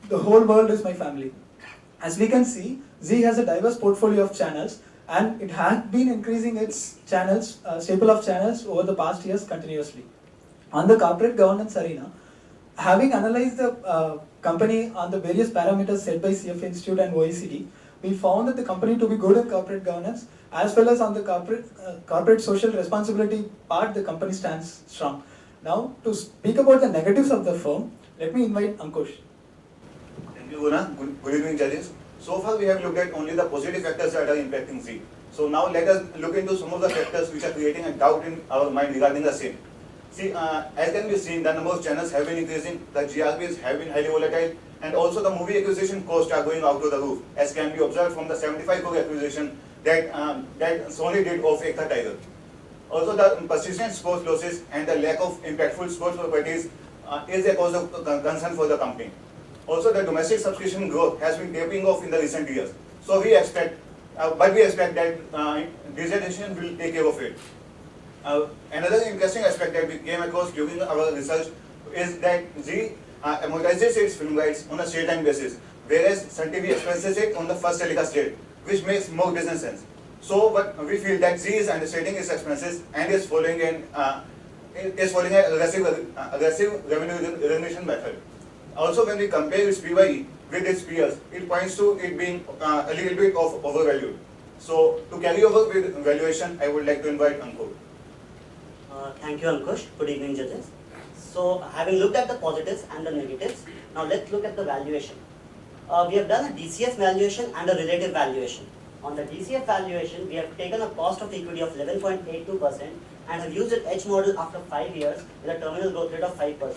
the whole world is my family. As we can see, Zee has a diverse portfolio of channels, and it has been increasing its channels, staple of channels over the past years continuously. On the corporate governance arena, having analyzed the company on the various parameters set by CF Institute and OECD, we found that the company to be good in corporate governance, as well as on the corporate social responsibility part, the company stands strong. Now, to speak about the negatives of the firm, let me invite Ankush. Thank you, Guna. Good evening, judges. So far, we have looked at only the positive factors that are impacting Zee. So now let us look into some of the factors which are creating a doubt in our mind regarding the same. See, as can be seen, the number of channels have been increasing, the GRPs have been highly volatile, and also the movie acquisition costs are going out to the roof, as can be observed from the 75 crore acquisition that Sony did of Ekta Tiger. Also, the persistent sports losses and the lack of impactful sports properties is a cause of concern for the company. Also, the domestic subscription growth has been tapering off in the recent years. So we expect, we expect that digitization will take care of it. Another interesting aspect that we came across during our research is that Zee amortizes its film rights on a straight-time basis, whereas Sun TV expenses it on the first telecast date, which makes more business sense. So, but we feel that Zee is understating its expenses and is following an aggressive revenue recognition method. Also, when we compare its PYE with its peers, it points to it being a little bit of overvalued. So, to carry over with valuation, I would like to invite Ankur. Thank you, Ankush. Good evening, judges. So, having looked at the positives and the negatives, now let's look at the valuation. We have done a DCF valuation and a relative valuation. On the DCF valuation, we have taken a cost of equity of 11.82% and have used an H model after 5 years with a terminal growth rate of 5%.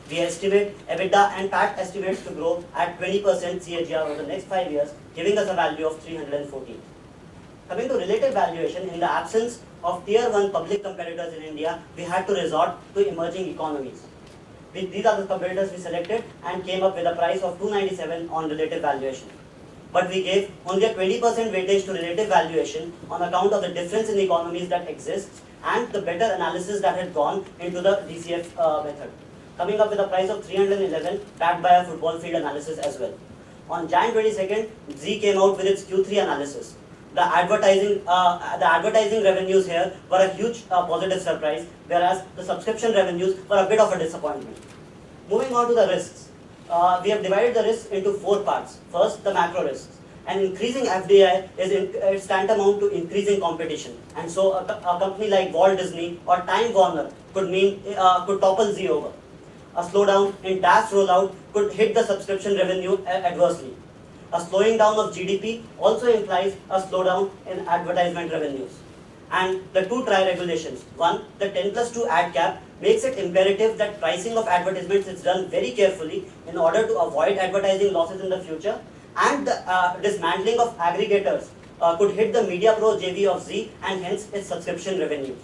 We estimate EBITDA and PAT estimates to grow at 20% CAGR over the next 5 years, giving us a value of 314. Coming to relative valuation, in the absence of tier 1 public competitors in India, we had to resort to emerging economies. These are the competitors we selected and came up with a price of 297 on relative valuation. But we gave only a 20% weightage to relative valuation on account of the difference in economies that exists and the better analysis that had gone into the DCF method. Coming up with a price of 311 backed by a football field analysis as well. On Jan 22nd, Zee came out with its Q3 analysis. The advertising revenues here were a huge positive surprise, whereas the subscription revenues were a bit of a disappointment. Moving on to the risks. We have divided the risks into 4 parts. First, the macro risks. An increasing FDI is tantamount to increasing competition, and so a company like Walt Disney or Time Warner could topple Zee over. A slowdown in DAS rollout could hit the subscription revenue adversely. A slowing down of GDP also implies a slowdown in advertisement revenues. And the 2 tri-regulations. One, the 10+2 ad cap makes it imperative that pricing of advertisements is done very carefully in order to avoid advertising losses in the future, and the dismantling of aggregators could hit the MediaPro JV of Zee and hence its subscription revenues.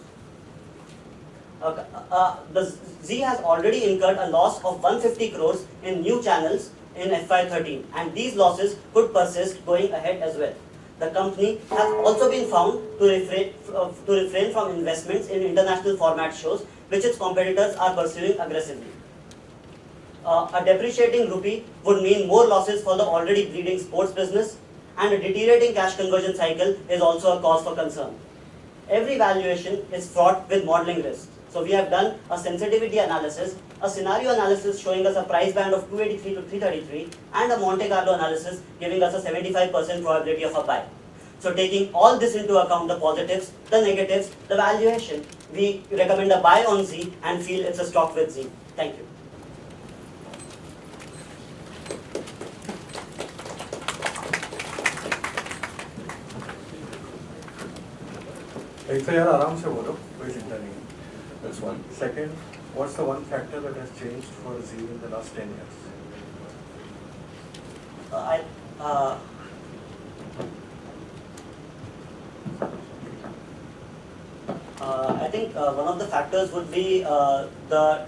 The Zee has already incurred a loss of 150 crores in new channels in FY13, and these losses could persist going ahead as well. The company has also been found to refrain from investments in international format shows, which its competitors are pursuing aggressively. A depreciating rupee would mean more losses for the already bleeding sports business, and a deteriorating cash conversion cycle is also a cause for concern. Every valuation is fraught with modeling risks. So we have done a sensitivity analysis, a scenario analysis showing us a price band of 283 to 333, and a Monte Carlo analysis giving us a 75% probability of a buy. So taking all this into account, the positives, the negatives, the valuation, we recommend a buy on Zee and feel it's a stock with Zee. Thank you. एक तो यार आराम से बोलो, कोई चिंता नहीं. That's one. Second, what's the one factor that has changed for Zee in the last 10 years? I think one of the factors would be the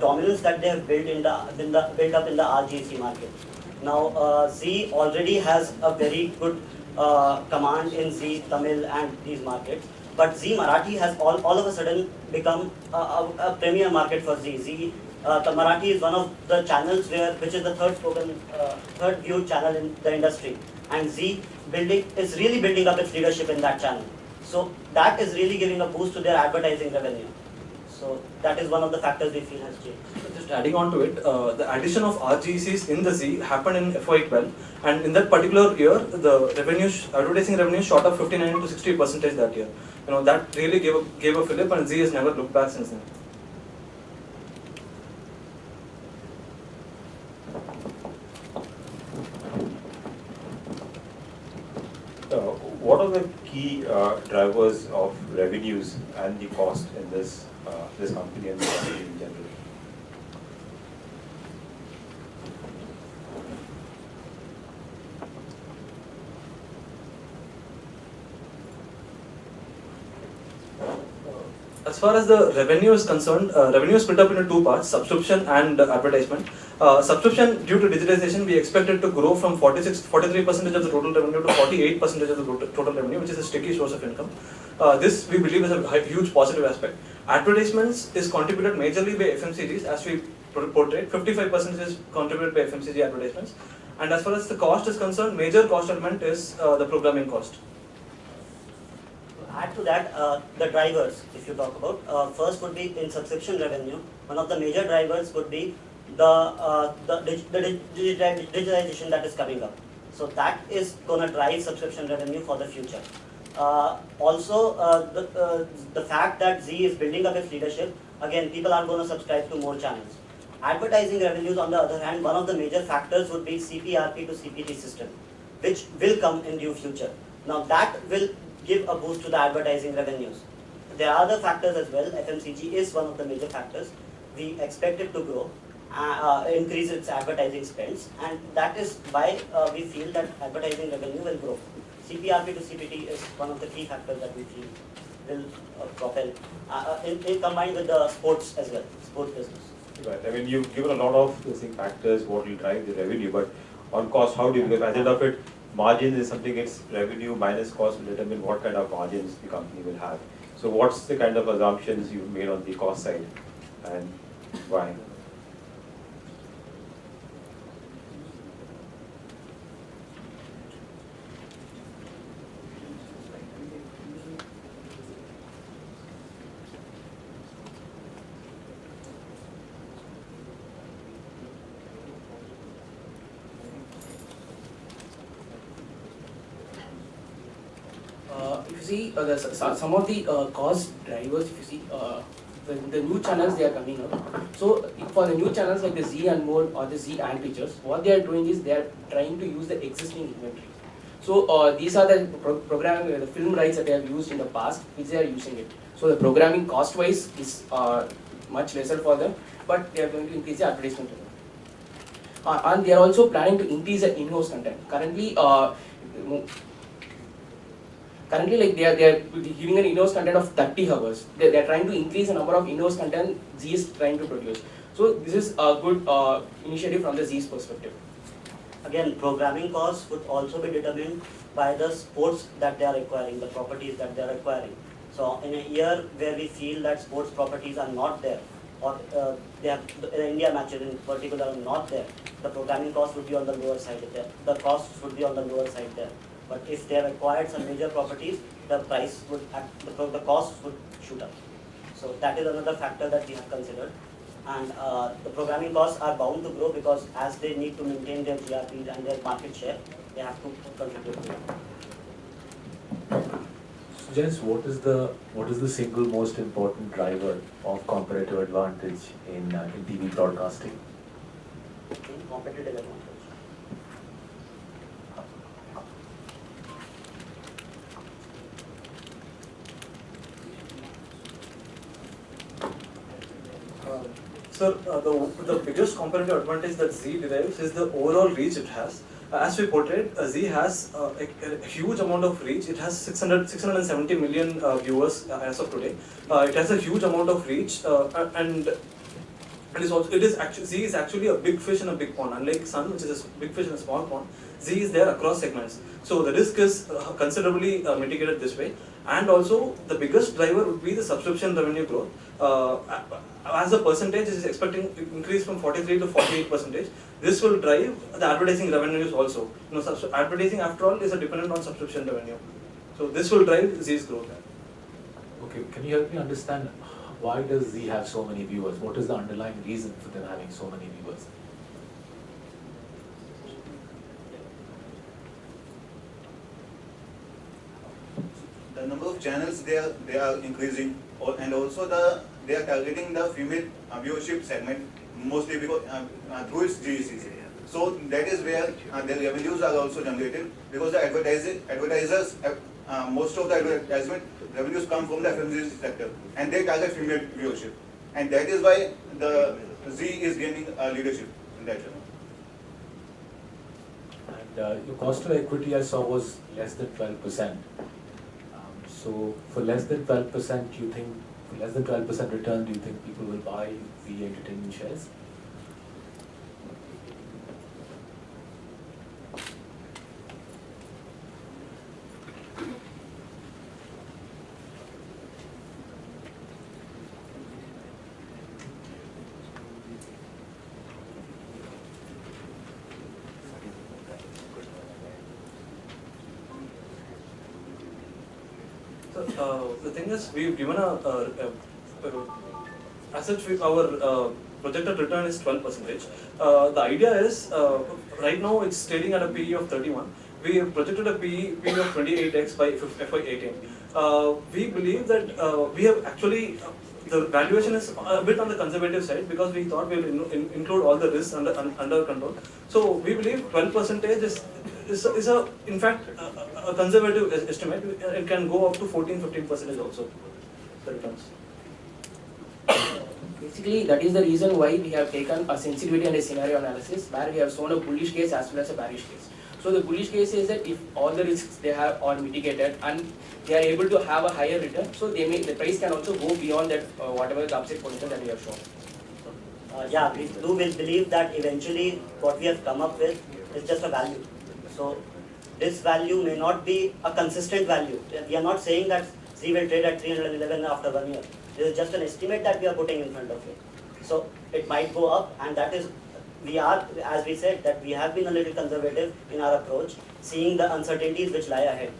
dominance that they have built up in the RGC market. Now, Zee already has a very good command in Zee Tamil and these markets, but Zee Marathi has all of a sudden become a premier market for Zee. Zee The Marathi is one of the channels which is the third viewed channel in the industry, and Z is really building up its leadership in that channel. So that is really giving a boost to their advertising revenue. So that is one of the factors we feel has changed. Just adding on to it, the addition of RGCs in the Z happened in FY12, and in that particular year, the advertising revenue shot up 59 to 60% that year. That really gave a fillip, and Z has never looked back since then. What are the key drivers of revenues and the cost in this company and the company in general? As far as the revenue is concerned, revenue is split up into two parts: subscription and advertisement. Subscription, due to digitization, we expect it to grow from 43% of the total revenue to 48% of the total revenue, which is a sticky source of income. This we believe is a huge positive aspect. Advertisements is contributed majorly by FMCGs, as we portrayed. 55% is contributed by FMCG advertisements. And as far as the cost is concerned, major cost element is the programming cost. To add to that, the drivers, if you talk about, first would be in subscription revenue. One of the major drivers would be the digitalization that is coming up. So that is going to drive subscription revenue for the future. Also, the fact that Z is building up its leadership, again, people are going to subscribe to more channels. Advertising revenues, on the other hand, one of the major factors would be CPRP to CPT system, which will come in due future. Now that will give a boost to the advertising revenues. There are other factors as well. FMCG is one of the major factors. We expect it to grow, increase its advertising spends, and that is why we feel that advertising revenue will grow. CPRP to CPT is one of the key factors that we feel will propel, in combined with the sports as well, sports business. Right. I mean, you've given a lot of factors what will drive the revenue, but on cost, how do you, because at the end of it, margins is something, it's revenue minus cost will determine what kind of margins the company will have. So what's the kind of assumptions you've made on the cost side and why? If you see some of the cost drivers, if you see the new channels they are coming up. So for the new channels like the Z and More or the Z and Pictures, what they are doing is they are trying to use the existing inventory. So these are the programming, the film rights that they have used in the past, which they are using it. So the programming cost wise is much lesser for them, but they are going to increase the advertisement. And they are also planning to increase the in-house content. Currently, like they are giving an in-house content of 30 hours. They are trying to increase the number of in-house content Z is trying to produce. So this is a good initiative from the Z's perspective. Again, programming costs would also be determined by the sports that they are acquiring, the properties that they are acquiring. So in a year where we feel that sports properties are not there, or they have the India matches in particular are not there, the programming cost would be on the lower side there. The costs would be on the lower side there. But if they have acquired some major properties, the price would, the costs would shoot up. So that is another factor that we have considered. And the programming costs are bound to grow because as they need to maintain their GRPs and their market share, they have to contribute to it. So Jens, what is the single most important driver of competitive advantage in TV broadcasting? In competitive advantage. Sir, the biggest competitive advantage that Z derives is the overall reach it has. As we portrayed, Z has a huge amount of reach. It has 670 million viewers as of today. It has a huge amount of reach, and Z is actually a big fish in a big pond. Unlike Sun, which is a big fish in a small pond, Z is there across segments. So the risk is considerably mitigated this way. And also, the biggest driver would be the subscription revenue growth. as a percentage is expecting to increase from 43 to 48%. This will drive the advertising revenues also. Advertising after all is a dependent on subscription revenue. So this will drive Zee's growth. Okay, can you help me understand why does Z have so many viewers? What is the underlying reason for them having so many viewers? The number of channels they are increasing, and also they are targeting the female viewership segment mostly because through its GECs. So that is where their revenues are also generated, because the advertisers most of the advertisement revenues come from the FMCG sector, and they target female viewership, and that is why the Z is gaining leadership in that channel. And your cost of equity I saw was less than 12%. So for less than 12%, do you think, for less than 12% return, do you think people will buy Z Entertainment shares? So the thing is, we've given as such our projected return is 12%. The idea is right now it's trading at a PE of 31. We have projected a PE of 28x by FY18. We believe that we have actually the valuation is a bit on the conservative side, because we thought we'll include all the risks under control. So we believe 12% is in fact a conservative estimate. It can go up to 14-15% also, the returns. Basically, that is the reason why we have taken a sensitivity and a scenario analysis where we have shown a bullish case as well as a bearish case. So the bullish case is that if all the risks they have are mitigated and they are able to have a higher return, so the price can also go beyond that whatever the upside potential that we have shown. Yeah, we do believe that eventually what we have come up with is just a value. So this value may not be a consistent value. We are not saying that Z will trade at 311 after 1 year. This is just an estimate that we are putting in front of it. So it might go up, and that is, we are, as we said, that we have been a little conservative in our approach, seeing the uncertainties which lie ahead.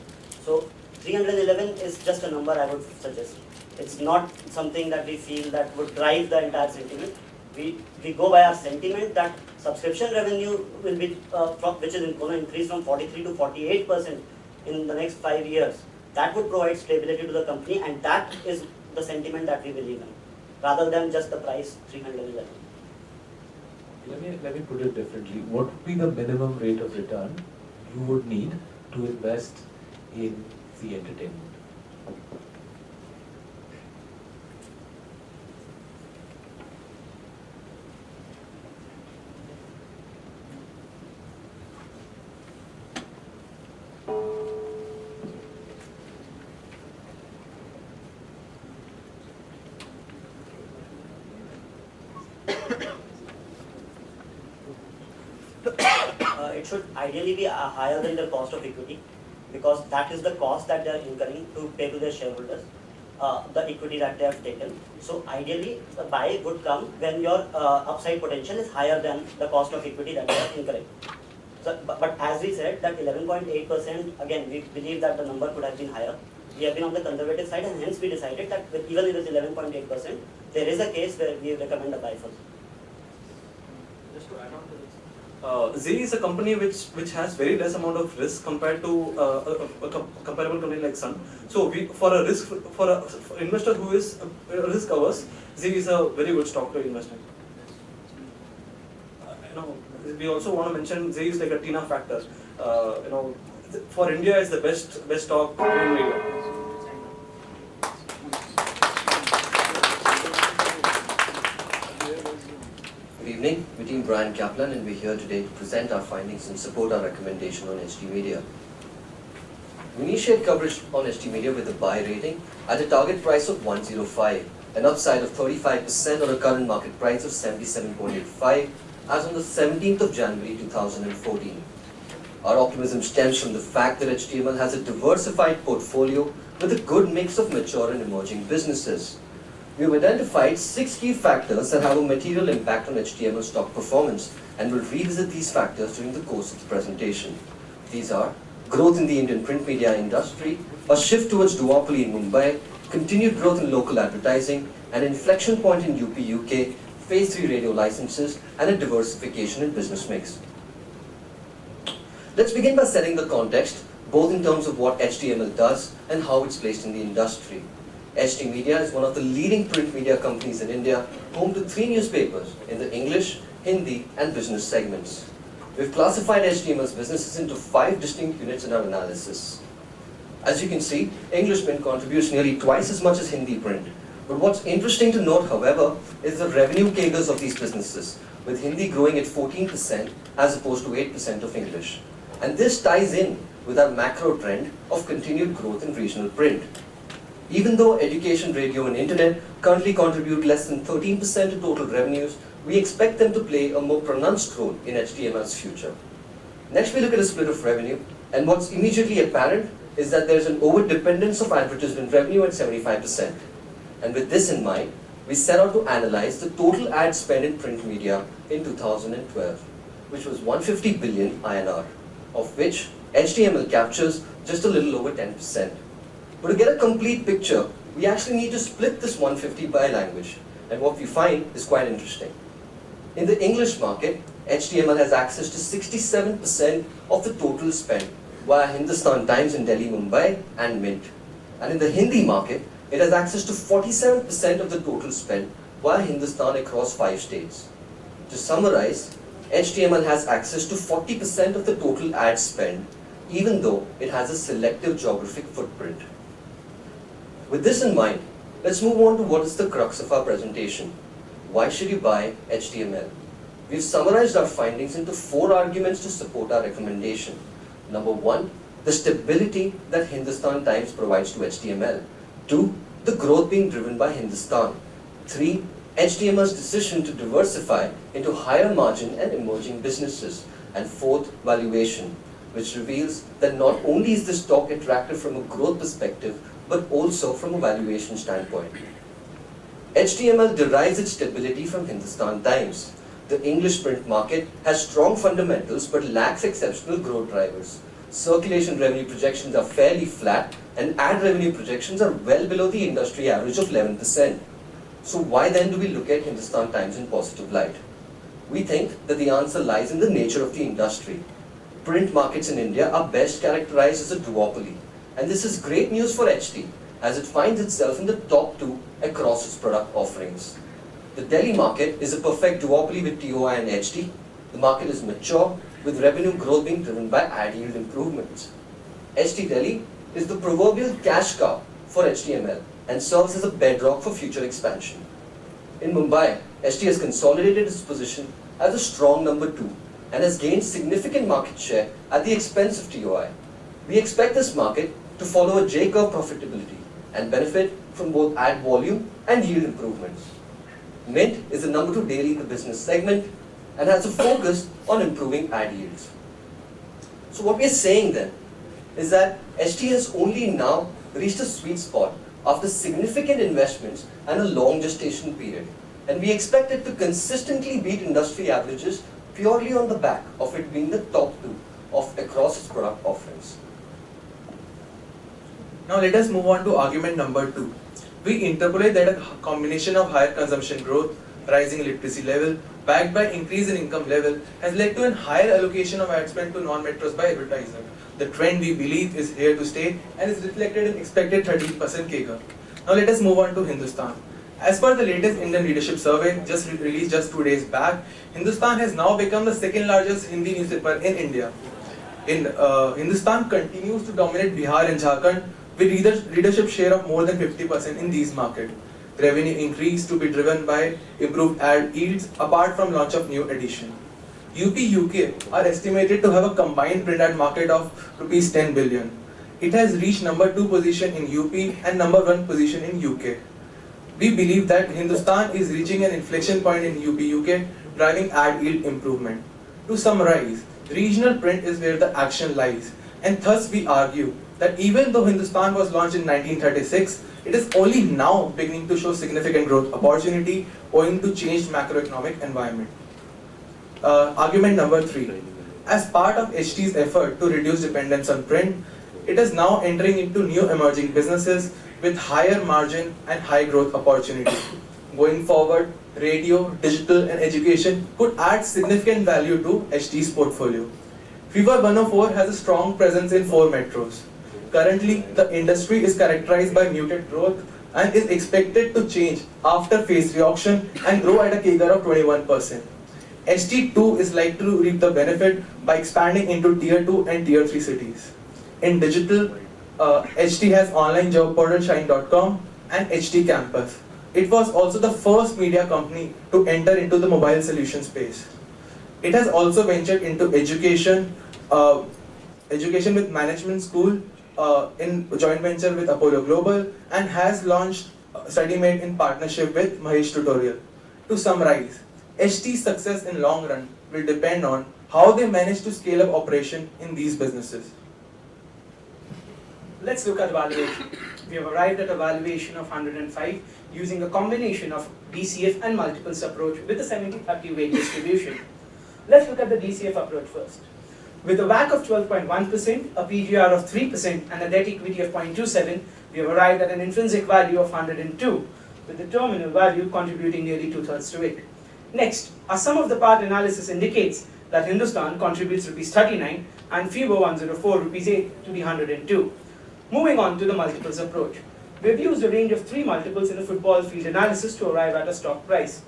So 311 is just a number I would suggest. It's not something that we feel that would drive the entire sentiment. We go by our sentiment that subscription revenue will be, which is going to increase from 43 to 48% in the next 5 years. That would provide stability to the company, and that is the sentiment that we believe in, rather than just the price 311. Let me put it differently. What would be the minimum rate of return you would need to invest in the entertainment? It should ideally be higher than the cost of equity, because that is the cost that they are incurring to pay to their shareholders, the equity that they have taken. So ideally, the buy would come when your upside potential is higher than the cost of equity that they are incurring. So, but as we said, that 11.8%, again, we believe that the number could have been higher. We have been on the conservative side, and hence we decided that even if it is 11.8%, there is a case where we recommend a buy for. Just to add on to this, Z is a company which has very less amount of risk compared to a comparable company like Sun. So for an investor who is risk averse, Z is a very good stock to invest in. We also want to mention Z is like a TINA factor. For India, it's the best stock in media. Good evening, we're Team Brian Kaplan, and we're here today to present our findings and support our recommendation on HT Media. We initiate coverage on HT Media with a buy rating at a target price of 105, an upside of 35% on a current market price of 77.85 as on the 17th of January 2014. Our optimism stems from the fact that HTML has a diversified portfolio with a good mix of mature and emerging businesses. we have identified 6 key factors that have a material impact on HTML stock performance, and will revisit these factors during the course of the presentation. These are growth in the Indian print media industry, a shift towards duopoly in Mumbai, continued growth in local advertising, an inflection point in UP UK, phase 3 radio licenses, and a diversification in business mix. Let's begin by setting the context, both in terms of what HTML does and how it's placed in the industry. HT Media is one of the leading print media companies in India, home to 3 newspapers in the English, Hindi, and business segments. We've classified HTML's businesses into 5 distinct units in our analysis. As you can see, English print contributes nearly twice as much as Hindi print. But what's interesting to note, however, is the revenue CAGRs of these businesses, with Hindi growing at 14% as opposed to 8% of English. And this ties in with our macro trend of continued growth in regional print. Even though education, radio, and internet currently contribute less than 13% to total revenues, we expect them to play a more pronounced role in HTML's future. Next, we look at a split of revenue, and what's immediately apparent is that there's an over-dependence of advertisement revenue at 75%. And with this in mind, we set out to analyze the total ad spend in print media in 2012, which was 150 billion INR, of which HTML captures just a little over 10%. But to get a complete picture, we actually need to split this 150 by language, and what we find is quite interesting. In the English market, HTML has access to 67% of the total spend via Hindustan Times in Delhi, Mumbai, and Mint. And in the Hindi market, it has access to 47% of the total spend via Hindustan across 5 states. To summarize, HTML has access to 40% of the total ad spend, even though it has a selective geographic footprint. With this in mind, let's move on to what is the crux of our presentation. Why should you buy HTML? We've summarized our findings into 4 arguments to support our recommendation. Number 1, the stability that Hindustan Times provides to HTML. 2, the growth being driven by Hindustan. 3, HTML's decision to diversify into higher margin and emerging businesses. And 4th, valuation, which reveals that not only is the stock attractive from a growth perspective, but also from a valuation standpoint. HTML derives its stability from Hindustan Times. The English print market has strong fundamentals but lacks exceptional growth drivers. Circulation revenue projections are fairly flat, and ad revenue projections are well below the industry average of 11%. So why then do we look at Hindustan Times in positive light? We think that the answer lies in the nature of the industry. Print markets in India are best characterized as a duopoly, and this is great news for HT, as it finds itself in the top 2 across its product offerings. The Delhi market is a perfect duopoly with TOI and HT. The market is mature, with revenue growth being driven by ad yield improvements. HT Delhi is the proverbial cash cow for HTML and serves as a bedrock for future expansion. In Mumbai, HT has consolidated its position as a strong number 2 and has gained significant market share at the expense of TOI. We expect this market to follow a J-curve profitability and benefit from both ad volume and yield improvements. Mint is the number 2 daily in the business segment and has a focus on improving ad yields. So what we are saying then is that HT has only now reached a sweet spot after significant investments and a long gestation period, and we expect it to consistently beat industry averages purely on the back of it being the top 2 of across its product offerings. Now let us move on to argument number 2. We interpolate that a combination of higher consumption growth, rising literacy level, backed by increase in income level, has led to a higher allocation of ad spend to non-metros by advertisers. The trend, we believe, is here to stay and is reflected in expected 13% CAGR. Now let us move on to Hindustan. As per the latest Indian Leadership Survey, just released just 2 days back, Hindustan has now become the 2nd largest Hindi newspaper in India. Hindustan continues to dominate Bihar and Jharkhand with readership share of more than 50% in these markets. Revenue increase to be driven by improved ad yields apart from launch of new edition. UP UK are estimated to have a combined print ad market of rupees 10 billion. It has reached number 2 position in UP and number 1 position in UK. We believe that Hindustan is reaching an inflection point in UP UK, driving ad yield improvement. To summarize, regional print is where the action lies, and thus we argue that even though Hindustan was launched in 1936, it is only now beginning to show significant growth opportunity owing to changed macroeconomic environment. Argument number 3. As part of HT's effort to reduce dependence on print, it is now entering into new emerging businesses with higher margin and high growth opportunity. Going forward, radio, digital and education could add significant value to HT's portfolio. Fever 104 has a strong presence in 4 metros. Currently, the industry is characterized by muted growth and is expected to change after phase reauction and grow at a CAGR of 21%. HT2 is likely to reap the benefit by expanding into Tier 2 and Tier 3 cities. In digital, HT has online job portal Shine.com and HT Campus. It was also the first media company to enter into the mobile solution space. It has also ventured into education with management school in joint venture with Apollo Global, and has launched StudyMate in partnership with Mahesh Tutorial. To summarize, HT's success in long run will depend on how they manage to scale up operation in these businesses. Let's look at valuation. We have arrived at a valuation of 105 using a combination of DCF and multiples approach with a 70-30 weight distribution. Let's look at the DCF approach first. With a WACC of 12.1%, a PGR of 3% and a debt equity of 0.27, we have arrived at an intrinsic value of 102, with the terminal value contributing nearly 2/3 to it. Next, our sum of the part analysis indicates that Hindustan contributes Rs 39 and FIBO 104 Rs 8 to the 102. Moving on to the multiples approach. We have used a range of 3 multiples in the football field analysis to arrive at a stock price.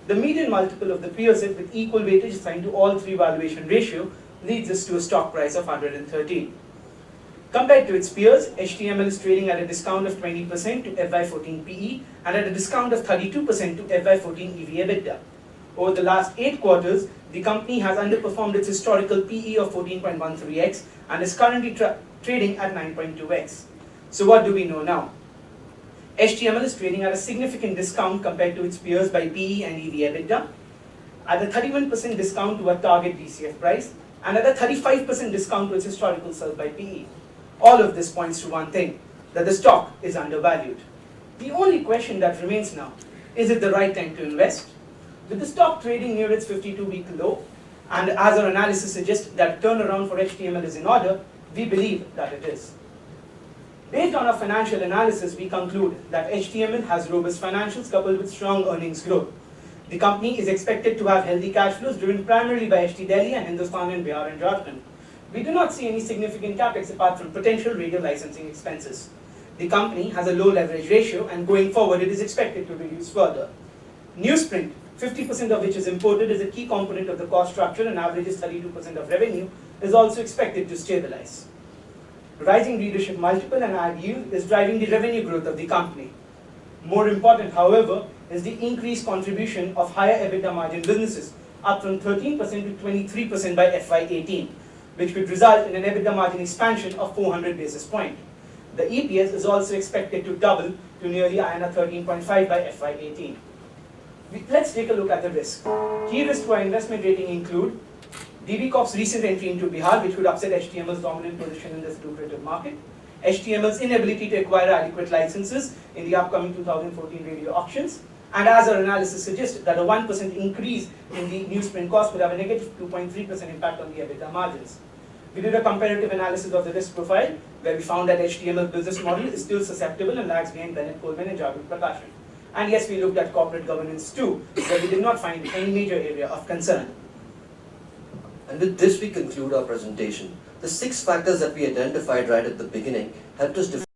The median multiple of the peer set with equal weightage assigned to all 3 valuation ratio leads us to a stock price of 113. Compared to its peers, HTML is trading at a discount of 20% to FY14 PE and at a discount of 32% to FY14 EV/EBITDA. Over the last 8 quarters, the company has underperformed its historical PE of 14.13x and is currently trading at 9.2x. So what do we know now? HTML is trading at a significant discount compared to its peers by PE and EV/EBITDA, at a 31% discount to a target DCF price, and at a 35% discount to its historical sell by PE. All of this points to one thing, that the stock is undervalued. The only question that remains now, is it the right time to invest? With the stock trading near its 52-week low, and as our analysis suggests that turnaround for HTML is in order, we believe that it is. Based on our financial analysis, we conclude that HTML has robust financials coupled with strong earnings growth. The company is expected to have healthy cash flows driven primarily by HT Delhi and Hindustan and Bihar and Jharkhand. We do not see any significant capex apart from potential radio licensing expenses. The company has a low leverage ratio and going forward it is expected to reduce further. Newsprint, 50% of which is imported, is a key component of the cost structure and averages 32% of revenue, is also expected to stabilize. Rising readership multiple and ad yield is driving the revenue growth of the company. More important, however, is the increased contribution of higher EBITDA margin businesses, up from 13% to 23% by FY18, which could result in an EBITDA margin expansion of 400 basis points. The EPS is also expected to double to nearly 13.5 by FY18. Let's take a look at the risk. Key risks to our investment rating include DB Corp's recent entry into Bihar, which could upset HTML's dominant position in this lucrative market, HTML's inability to acquire adequate licenses in the upcoming 2014 radio auctions, and as our analysis suggests, that a 1% increase in the newsprint cost would have a negative 2.3% impact on the EBITDA margins. We did a comparative analysis of the risk profile, where we found that HTML business model is still susceptible and lags behind Bennett Coleman and Javed Prakashan. And yes, we looked at corporate governance too, where we did not find any major area of concern. And with this, we conclude our presentation. The 6 factors that we identified right at the beginning helped us define